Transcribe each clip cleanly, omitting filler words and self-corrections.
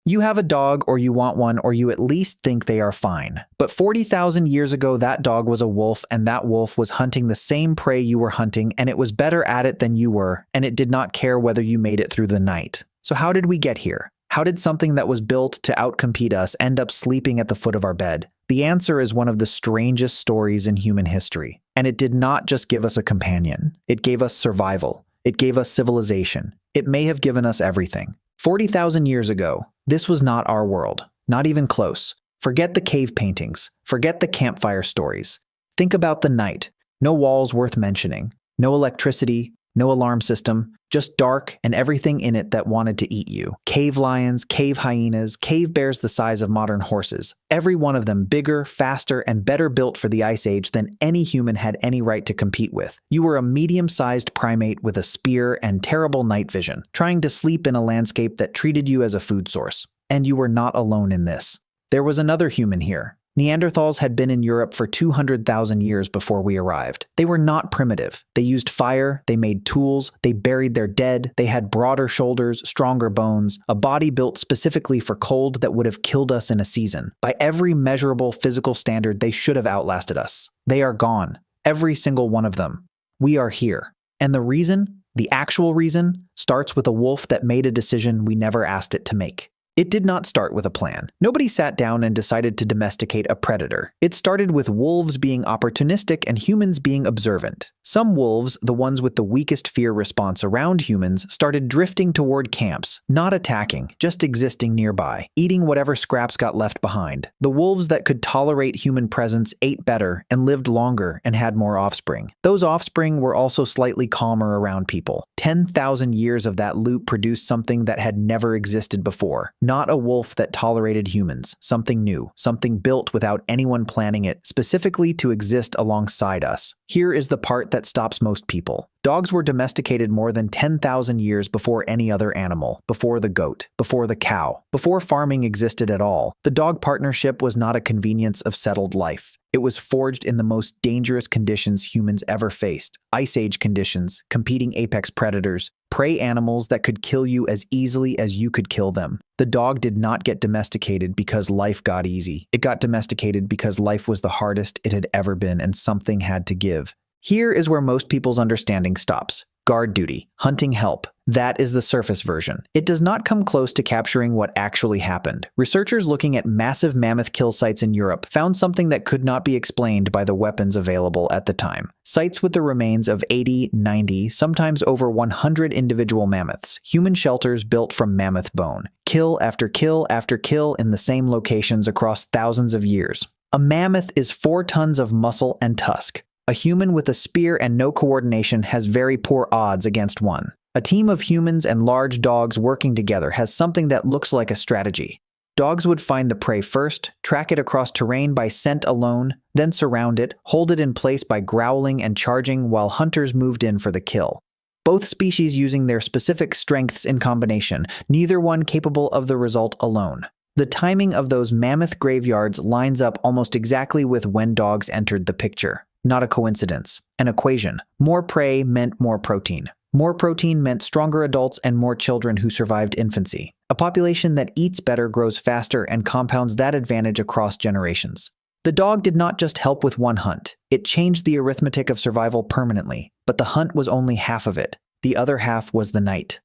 You have a dog, or you want one, or you at least think they are fine. But 40,000 years ago, that dog was a wolf, and that wolf was hunting the same prey you were hunting, and it was better at it than you were, and it did not care whether you made it through the night. So how did we get here? How did something that was built to outcompete us end up sleeping at the foot of our bed? The answer is one of the strangest stories in human history. And it did not just give us a companion. It gave us survival. It gave us civilization. It may have given us everything. 40,000 years ago, this was not our world. Not even close. Forget the cave paintings. Forget the campfire stories. Think about the night. No walls worth mentioning. No electricity. No alarm system, just dark and everything in it that wanted to eat you. Cave lions, cave hyenas, cave bears the size of modern horses. Every one of them bigger, faster, and better built for the Ice Age than any human had any right to compete with. You were a medium-sized primate with a spear and terrible night vision, trying to sleep in a landscape that treated you as a food source. And you were not alone in this. There was another human here. Neanderthals had been in Europe for 200,000 years before we arrived. They were not primitive. They used fire, they made tools, they buried their dead, they had broader shoulders, stronger bones, a body built specifically for cold that would have killed us in a season. By every measurable physical standard, they should have outlasted us. They are gone. Every single one of them. We are here. And the reason, the actual reason, starts with a wolf that made a decision we never asked it to make. It did not start with a plan. Nobody sat down and decided to domesticate a predator. It started with wolves being opportunistic and humans being observant. Some wolves, the ones with the weakest fear response around humans, started drifting toward camps, not attacking, just existing nearby, eating whatever scraps got left behind. The wolves that could tolerate human presence ate better and lived longer and had more offspring. Those offspring were also slightly calmer around people. 10,000 years of that loop produced something that had never existed before. Not a wolf that tolerated humans, something new, something built without anyone planning it, specifically to exist alongside us. Here is the part that stops most people. Dogs were domesticated more than 10,000 years before any other animal, before the goat, before the cow, before farming existed at all. The dog partnership was not a convenience of settled life. It was forged in the most dangerous conditions humans ever faced. Ice Age conditions, competing apex predators, prey animals that could kill you as easily as you could kill them. The dog did not get domesticated because life got easy. It got domesticated because life was the hardest it had ever been and something had to give. Here is where most people's understanding stops. Guard duty, hunting help. That is the surface version. It does not come close to capturing what actually happened. Researchers looking at massive mammoth kill sites in Europe found something that could not be explained by the weapons available at the time. Sites with the remains of 80, 90, sometimes over 100 individual mammoths. Human shelters built from mammoth bone. Kill after kill after kill in the same locations across thousands of years. A mammoth is 4 tons of muscle and tusk. A human with a spear and no coordination has very poor odds against one. A team of humans and large dogs working together has something that looks like a strategy. Dogs would find the prey first, track it across terrain by scent alone, then surround it, hold it in place by growling and charging while hunters moved in for the kill. Both species using their specific strengths in combination, neither one capable of the result alone. The timing of those mammoth graveyards lines up almost exactly with when dogs entered the picture. Not a coincidence. An equation. More prey meant more protein. More protein meant stronger adults and more children who survived infancy. A population that eats better grows faster and compounds that advantage across generations. The dog did not just help with one hunt. It changed the arithmetic of survival permanently, but the hunt was only half of it. The other half was the night.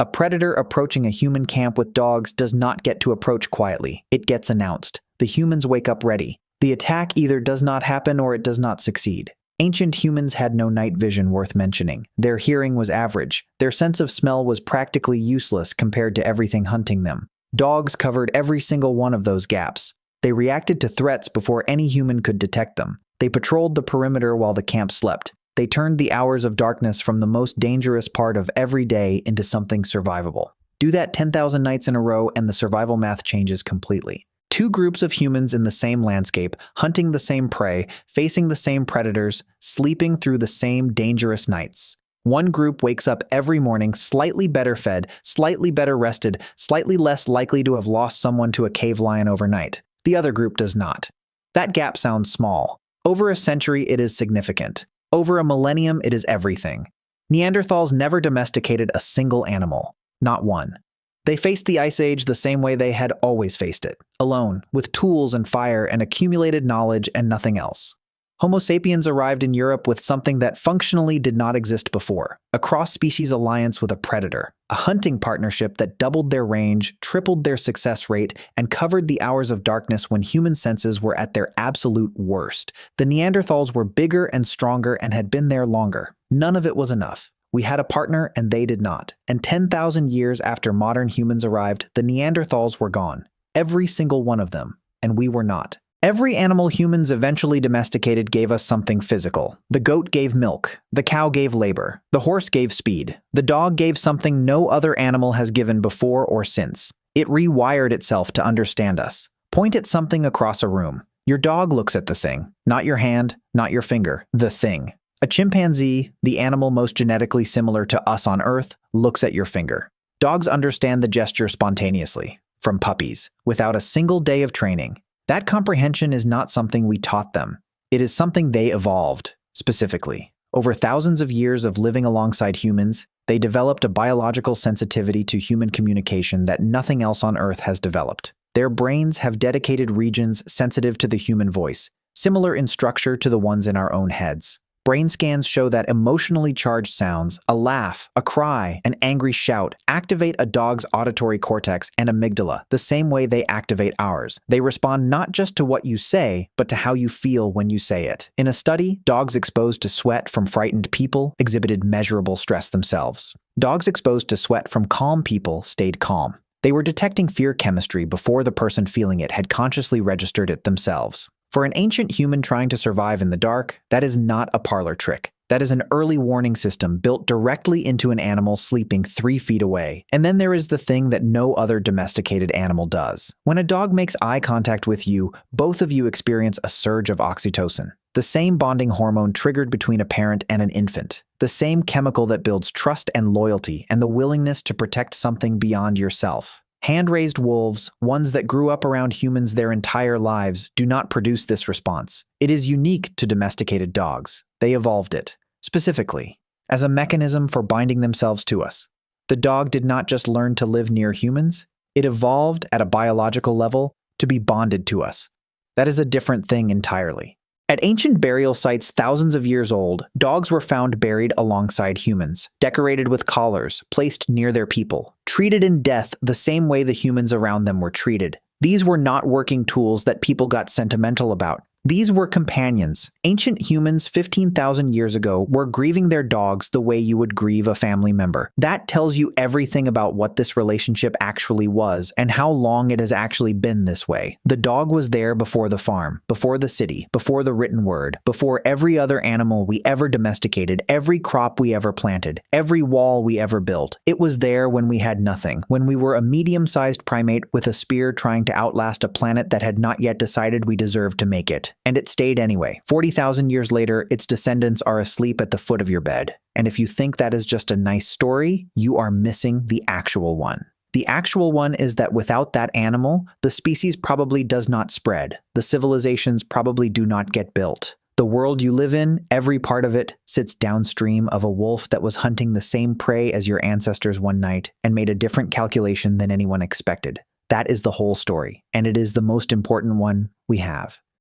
A predator approaching a human camp with dogs does not get to approach quietly. It gets announced. The humans wake up ready. The attack either does not happen or it does not succeed. Ancient humans had no night vision worth mentioning. Their hearing was average. Their sense of smell was practically useless compared to everything hunting them. Dogs covered every single one of those gaps. They reacted to threats before any human could detect them. They patrolled the perimeter while the camp slept. They turned the hours of darkness from the most dangerous part of every day into something survivable. Do that 10,000 nights in a row and the survival math changes completely. 2 groups of humans in the same landscape, hunting the same prey, facing the same predators, sleeping through the same dangerous nights. One group wakes up every morning slightly better fed, slightly better rested, slightly less likely to have lost someone to a cave lion overnight. The other group does not. That gap sounds small. Over a century, it is significant. Over a millennium, it is everything. Neanderthals never domesticated a single animal. Not one. They faced the Ice Age the same way they had always faced it, alone, with tools and fire and accumulated knowledge and nothing else. Homo sapiens arrived in Europe with something that functionally did not exist before, a cross-species alliance with a predator, a hunting partnership that doubled their range, tripled their success rate, and covered the hours of darkness when human senses were at their absolute worst. The Neanderthals were bigger and stronger and had been there longer. None of it was enough. We had a partner and they did not. And 10,000 years after modern humans arrived, the Neanderthals were gone. Every single one of them. And we were not. Every animal humans eventually domesticated gave us something physical. The goat gave milk. The cow gave labor. The horse gave speed. The dog gave something no other animal has given before or since. It rewired itself to understand us. Point at something across a room. Your dog looks at the thing. Not your hand, not your finger. The thing. A chimpanzee, the animal most genetically similar to us on Earth, looks at your finger. Dogs understand the gesture spontaneously, from puppies, without a single day of training. That comprehension is not something we taught them. It is something they evolved, specifically. Over thousands of years of living alongside humans, they developed a biological sensitivity to human communication that nothing else on Earth has developed. Their brains have dedicated regions sensitive to the human voice, similar in structure to the ones in our own heads. Brain scans show that emotionally charged sounds, a laugh, a cry, an angry shout, activate a dog's auditory cortex and amygdala the same way they activate ours. They respond not just to what you say, but to how you feel when you say it. In a study, dogs exposed to sweat from frightened people exhibited measurable stress themselves. Dogs exposed to sweat from calm people stayed calm. They were detecting fear chemistry before the person feeling it had consciously registered it themselves. For an ancient human trying to survive in the dark, that is not a parlor trick. That is an early warning system built directly into an animal sleeping 3 feet away. And then there is the thing that no other domesticated animal does. When a dog makes eye contact with you, both of you experience a surge of oxytocin, the same bonding hormone triggered between a parent and an infant, the same chemical that builds trust and loyalty and the willingness to protect something beyond yourself. Hand-raised wolves, ones that grew up around humans their entire lives, do not produce this response. It is unique to domesticated dogs. They evolved it, specifically, as a mechanism for binding themselves to us. The dog did not just learn to live near humans, it evolved at a biological level to be bonded to us. That is a different thing entirely. At ancient burial sites thousands of years old, dogs were found buried alongside humans, decorated with collars, placed near their people, treated in death the same way the humans around them were treated. These were not working tools that people got sentimental about. These were companions. Ancient humans 15,000 years ago were grieving their dogs the way you would grieve a family member. That tells you everything about what this relationship actually was and how long it has actually been this way. The dog was there before the farm, before the city, before the written word, before every other animal we ever domesticated, every crop we ever planted, every wall we ever built. It was there when we had nothing, when we were a medium-sized primate with a spear trying to outlast a planet that had not yet decided we deserved to make it. And it stayed anyway. 40,000 years later, its descendants are asleep at the foot of your bed. And if you think that is just a nice story, you are missing the actual one. The actual one is that without that animal, the species probably does not spread. The civilizations probably do not get built. The world you live in, every part of it, sits downstream of a wolf that was hunting the same prey as your ancestors one night and made a different calculation than anyone expected. That is the whole story, and it is the most important one we have.